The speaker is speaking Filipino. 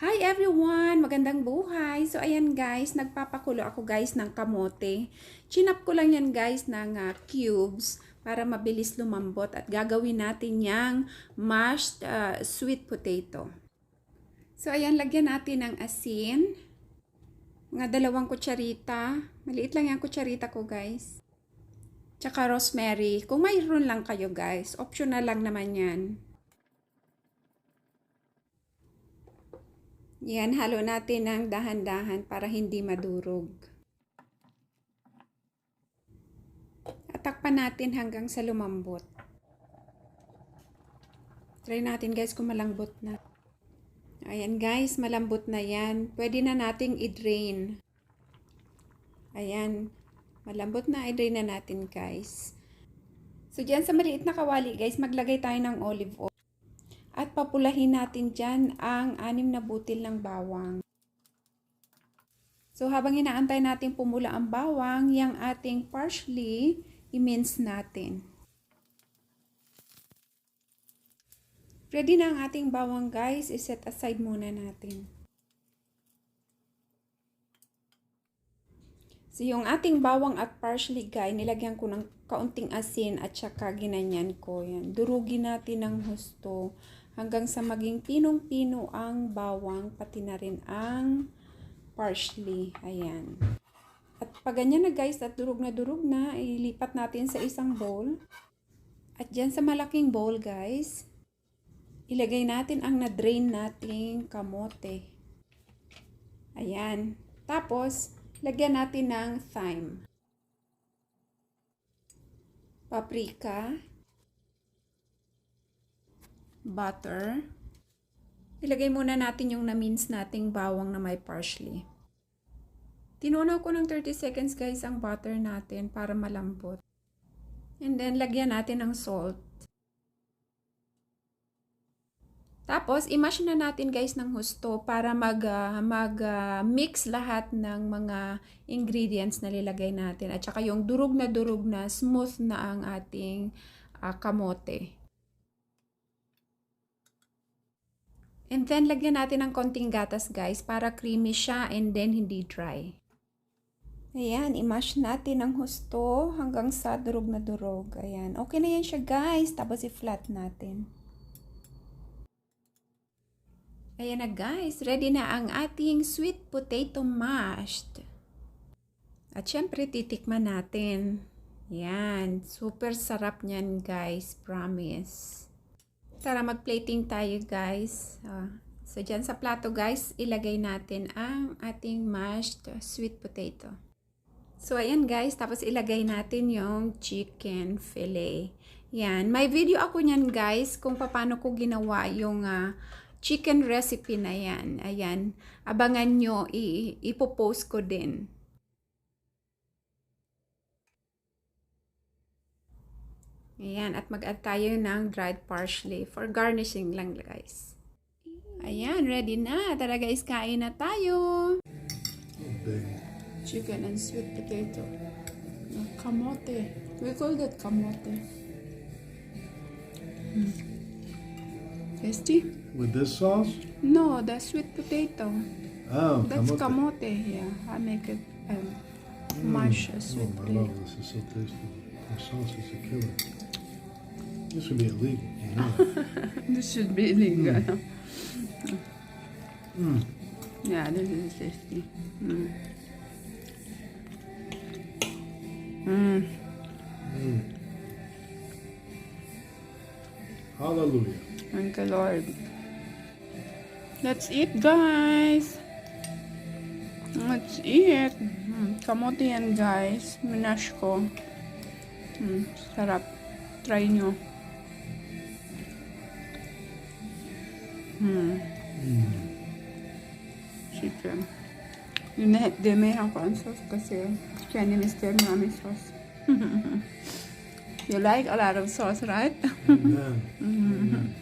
Hi everyone! Magandang buhay! So ayan guys, nagpapakulo ako guys ng kamote. Chinap ko lang yan guys ng cubes para mabilis lumambot at gagawin natin yang mashed sweet potato. So ayan, lagyan natin ng asin. Mga 2 kutsarita. Maliit lang yung kutsarita ko guys. Tsaka rosemary. Kung mayroon lang kayo guys, optional lang naman yan. Yan, halo natin ng dahan-dahan para hindi madurog. At takpan natin hanggang sa lumambot. Try natin guys kung malambot na. Ayan guys, malambot na yan. Pwede na nating i-drain. Ayan, malambot na, i-drain na natin guys. So dyan sa maliit na kawali guys, maglagay tayo ng olive oil. At papulahin natin dyan ang 6 na butil ng bawang. So habang inaantay natin pumula ang bawang, yung ating parsley, i-mince natin. Ready na ang ating bawang guys, i-set aside muna natin. So yung ating bawang at parsley guys, nilagyan ko ng kaunting asin at saka ginanyan ko. Yan. Durugin natin ng husto hanggang sa maging pinong-pino ang bawang, pati na rin ang parsley. Ayan. At pag ganyan na guys, at durug na, ilipat natin sa isang bowl. At dyan sa malaking bowl guys, ilagay natin ang na-drain nating kamote. Ayan. Tapos, lagyan natin ng thyme, paprika, butter. Ilagay muna natin yung na-mince nating bawang na may parsley. Tinunaw ko ng 30 seconds guys ang butter natin para malambot. And then, lagyan natin ng salt. Tapos, i-mash na natin guys ng husto para mag-mix lahat ng mga ingredients na nilagay natin. At saka yung durug na, smooth na ang ating kamote. And then, lagyan natin ng konting gatas guys para creamy siya and then hindi dry. Ayan, i-mash natin ng husto hanggang sa durug na durug. Ayan, okay na yan siya guys. Tapos, i-flat natin. Ayan na guys, ready na ang ating sweet potato mashed. At syempre, titikman natin. Yan, super sarap niyan guys, promise. Tara, mag-plating tayo guys. So dyan sa plato guys, ilagay natin ang ating mashed sweet potato. So ayan guys, tapos ilagay natin yung chicken fillet. Yan, may video ako niyan guys kung paano ko ginawa yung chicken recipe na yan. Ayan, abangan nyo, ipopost ko din. Ayan, at mag-add tayo ng dried parsley for garnishing lang guys. Ayan, ready na. Tara guys, kain na tayo. Chicken and sweet potato. Kamote. We call that kamote. Tasty? With this sauce? No, the sweet potato. Oh, That's kamote. Yeah, I make it mash sweet I potato. love this. It's so tasty. The sauce is a killer. This would be illegal, you know. This should be illegal. Yeah, this is tasty. Hallelujah. Thank you, Lord. Let's eat, guys. Let's eat. Kamote yan, guys. Minash ko. Sarap. Try nyo. Chicken. Dinamihan ko ang sauce kasi kaya ni Mr. Mami sauce. You like a lot of sauce, right? Amen. Amen.